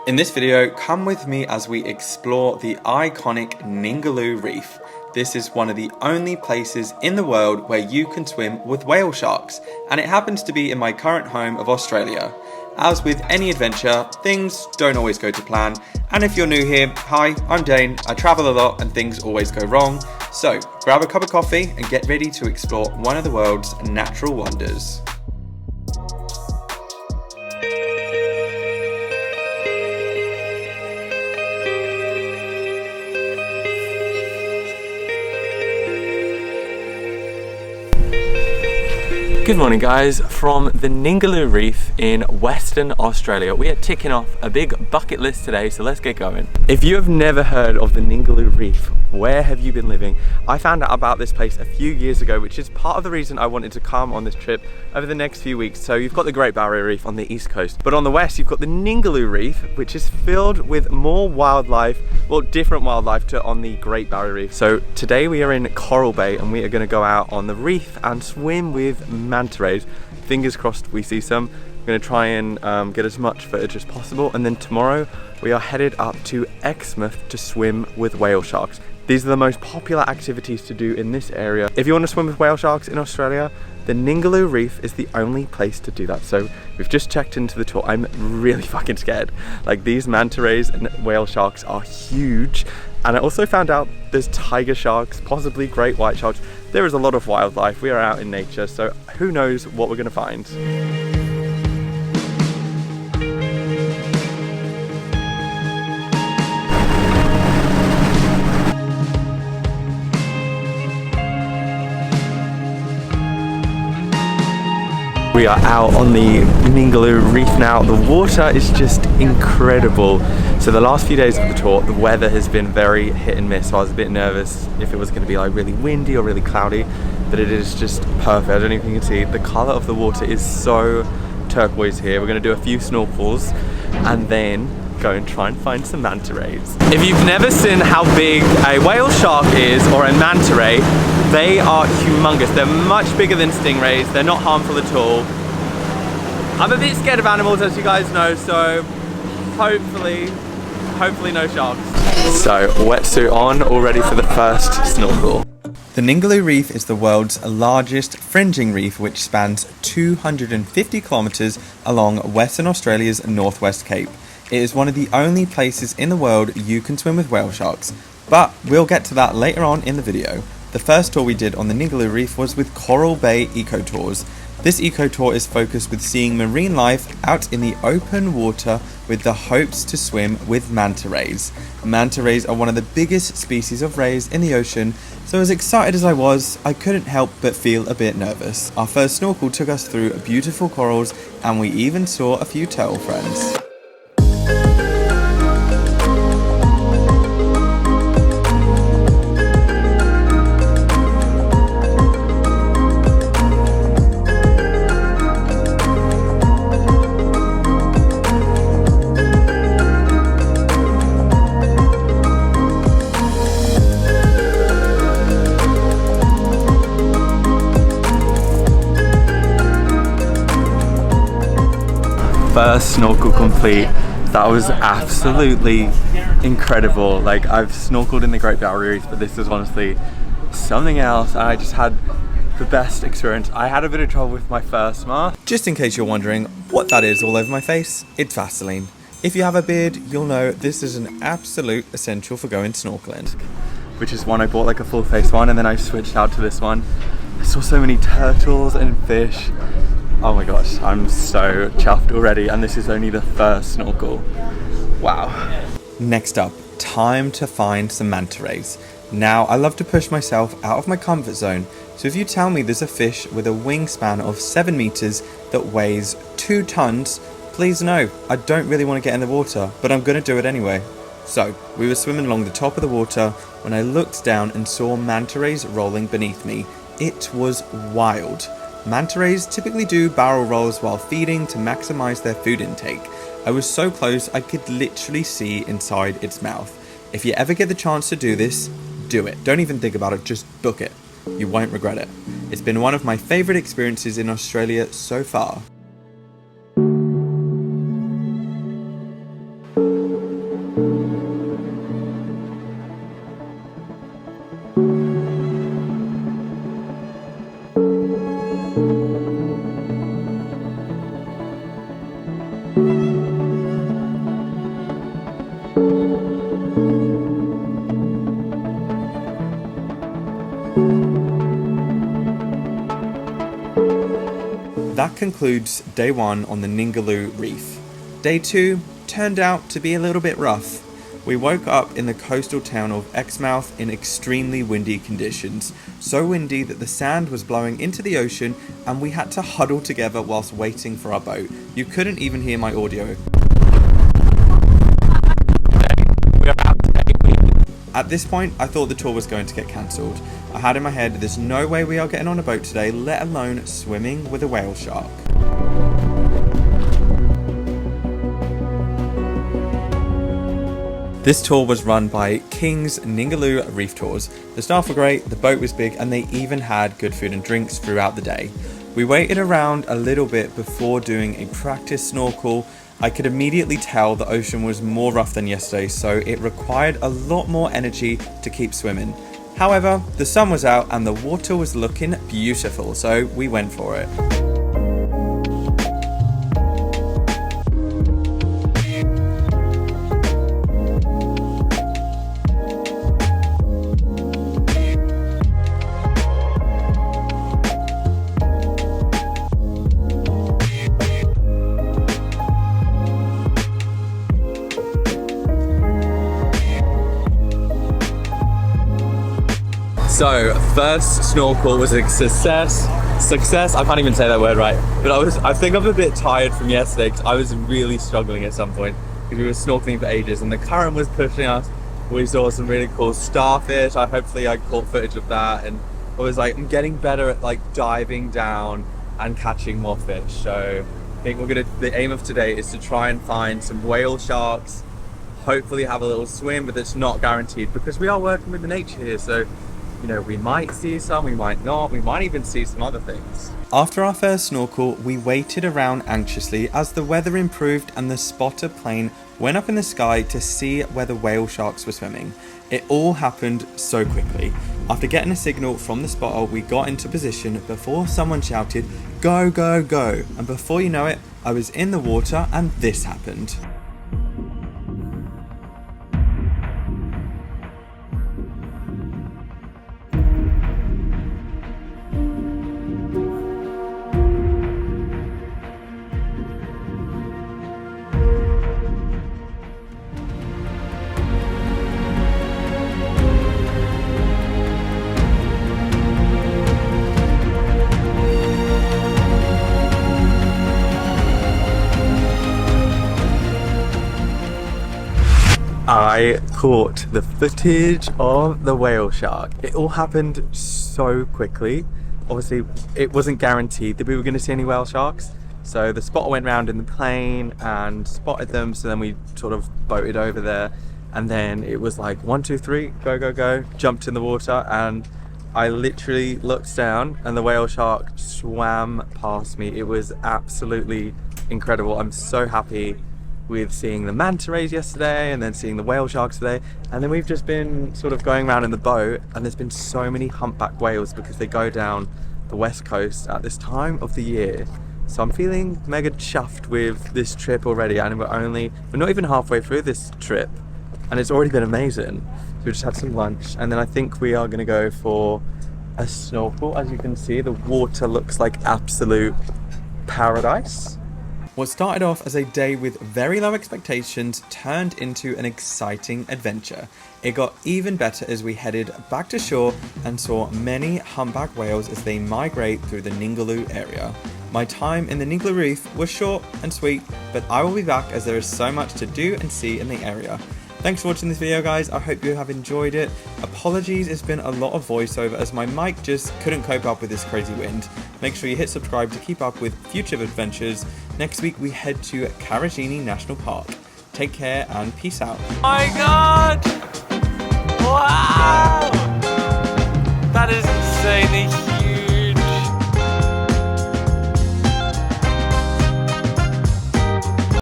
In this video, come with me as we explore the iconic Ningaloo Reef. This is one of the only places in the world where you can swim with whale sharks, and it happens to be in my current home of Australia. As with any adventure, things don't always go to plan, and if you're new here, hi, I'm Dane. I travel a lot and things always go wrong, so grab a cup of coffee and get ready to explore one of the world's natural wonders. Good morning guys, from the Ningaloo Reef in Western Australia. We are ticking off a big bucket list today, so let's get going. If you have never heard of the Ningaloo Reef, where have you been living? I found out about this place a few years ago, which is part of the reason I wanted to come on this trip over the next few weeks. So you've got the Great Barrier Reef on the east coast, but on the west you've got the Ningaloo Reef, which is filled with more wildlife, well, different wildlife to on the Great Barrier Reef. So today we are in Coral Bay and we are going to go out on the reef and swim with manta rays. Fingers crossed we see some. I'm going to try and get as much footage as possible, and then tomorrow we are headed up to Exmouth to swim with whale sharks. These are the most popular activities to do in this area. If you want to swim with whale sharks in Australia, the Ningaloo Reef is the only place to do that. So we've just checked into the tour. I'm really fucking scared. Like, these manta rays and whale sharks are huge. And I also found out there's tiger sharks, possibly great white sharks. There is a lot of wildlife. We are out in nature, so who knows what we're gonna find. We are out on the Ningaloo Reef now. The water is just incredible. So the last few days of the tour, the weather has been very hit and miss. So I was a bit nervous if it was going to be like really windy or really cloudy, but it is just perfect. I don't know if you can see, the color of the water is so turquoise here. We're going to do a few snorkels and then go and try and find some manta rays. If you've never seen how big a whale shark is or a manta ray, they are humongous. They're much bigger than stingrays. They're not harmful at all. I'm a bit scared of animals, as you guys know, so hopefully no sharks. So wetsuit on, all ready for the first snorkel. The Ningaloo Reef is the world's largest fringing reef, which spans 250 kilometres along Western Australia's northwest cape. It is one of the only places in the world you can swim with whale sharks, but we'll get to that later on in the video. The first tour we did on the Ningaloo Reef was with Coral Bay Eco Tours. This eco tour is focused with seeing marine life out in the open water with the hopes to swim with manta rays. Manta rays are one of the biggest species of rays in the ocean, so as excited as I was, I couldn't help but feel a bit nervous. Our first snorkel took us through beautiful corals, and we even saw a few turtle friends. First snorkel complete. That was absolutely incredible. Like, I've snorkeled in the Great Barrier Reef, but this is honestly something else. I just had the best experience. I had a bit of trouble with my first mask. Just in case you're wondering what that is all over my face, it's Vaseline. If you have a beard, you'll know this is an absolute essential for going snorkeling. Which is one I bought, like a full face one, and then I switched out to this one. I saw so many turtles and fish. Oh my gosh, I'm so chuffed already, and this is only the first snorkel. Wow. Next up, time to find some manta rays. Now, I love to push myself out of my comfort zone, so if you tell me there's a fish with a wingspan of 7 meters that weighs 2 tons, please no, I don't really want to get in the water, but I'm going to do it anyway. So, we were swimming along the top of the water when I looked down and saw manta rays rolling beneath me. It was wild. Manta rays typically do barrel rolls while feeding to maximize their food intake. I was so close I could literally see inside its mouth. If you ever get the chance to do this, do it. Don't even think about it, just book it. You won't regret it. It's been one of my favorite experiences in Australia so far. that concludes day 1 on the Ningaloo Reef. Day 2 turned out to be a little bit rough. We woke up in the coastal town of Exmouth in extremely windy conditions. So windy that the sand was blowing into the ocean and we had to huddle together whilst waiting for our boat. You couldn't even hear my audio. At this point, I thought the tour was going to get cancelled. I had in my head, there's no way we are getting on a boat today, let alone swimming with a whale shark. This tour was run by King's Ningaloo Reef Tours. The staff were great, the boat was big, and they even had good food and drinks throughout the day. We waited around a little bit before doing a practice snorkel. I could immediately tell the ocean was more rough than yesterday, so it required a lot more energy to keep swimming. However, the sun was out and the water was looking beautiful, so we went for it. So, first snorkel was a success. I can't even say that word right. But I think I'm a bit tired from yesterday because I was really struggling at some point because we were snorkeling for ages and the current was pushing us. We saw some really cool starfish. Hopefully I caught footage of that, and I was like, I'm getting better at like diving down and catching more fish. So I think the aim of today is to try and find some whale sharks, hopefully have a little swim, but it's not guaranteed because we are working with the nature here. So, you know, we might see some, we might not, we might even see some other things. After our first snorkel, we waited around anxiously as the weather improved and the spotter plane went up in the sky to see where the whale sharks were swimming. It all happened so quickly. After getting a signal from the spotter, we got into position before someone shouted, "Go, go, go." And before you know it, I was in the water and this happened. I caught the footage of the whale shark. It all happened so quickly. Obviously, it wasn't guaranteed that we were going to see any whale sharks. So the spotter went round in the plane and spotted them. So then we sort of boated over there. And then it was like 1, 2, 3, go, go, go. Jumped in the water and I literally looked down and the whale shark swam past me. It was absolutely incredible. I'm so happy with seeing the manta rays yesterday and then seeing the whale sharks today, and then we've just been sort of going around in the boat and there's been so many humpback whales because they go down the west coast at this time of the year. So I'm feeling mega chuffed with this trip already, and we're not even halfway through this trip and it's already been amazing. So we just had some lunch and then I think we are going to go for a snorkel. As you can see, the water looks like absolute paradise. What started off as a day with very low expectations turned into an exciting adventure. It got even better as we headed back to shore and saw many humpback whales as they migrate through the Ningaloo area. My time in the Ningaloo Reef was short and sweet, but I will be back as there is so much to do and see in the area. Thanks for watching this video, guys. I hope you have enjoyed it. Apologies, it's been a lot of voiceover as my mic just couldn't cope up with this crazy wind. Make sure you hit subscribe to keep up with future adventures. Next week we head to Karajini National Park. Take care and peace out. Oh my god! Wow! That is insanely